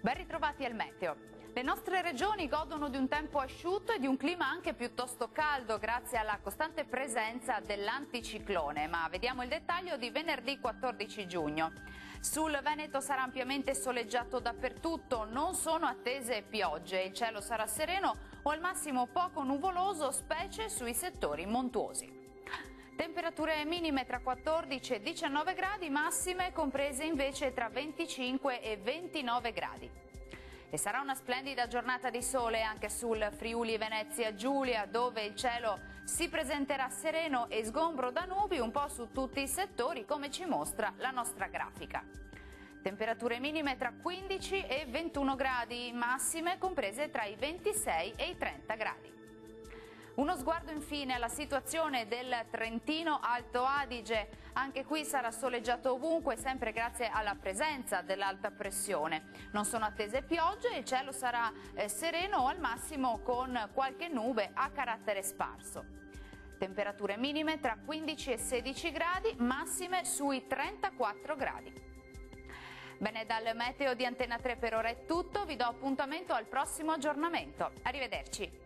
Ben ritrovati al meteo. Le nostre regioni godono di un tempo asciutto e di un clima anche piuttosto caldo grazie alla costante presenza dell'anticiclone, ma vediamo il dettaglio di venerdì 14 giugno. Sul Veneto sarà ampiamente soleggiato dappertutto, non sono attese piogge, il cielo sarà sereno o al massimo poco nuvoloso, specie sui settori montuosi. Temperature minime tra 14 e 19 gradi, massime comprese invece tra 25 e 29 gradi. E sarà una splendida giornata di sole anche sul Friuli Venezia Giulia, dove il cielo si presenterà sereno e sgombro da nubi un po' su tutti i settori, come ci mostra la nostra grafica. Temperature minime tra 15 e 21 gradi, massime comprese tra i 26 e i 30 gradi. Uno sguardo infine alla situazione del Trentino Alto Adige. Anche qui sarà soleggiato ovunque, sempre grazie alla presenza dell'alta pressione. Non sono attese piogge, il cielo sarà sereno o al massimo con qualche nube a carattere sparso. Temperature minime tra 15 e 16 gradi, massime sui 34 gradi. Bene, dal meteo di Antena 3 per ora è tutto, vi do appuntamento al prossimo aggiornamento. Arrivederci.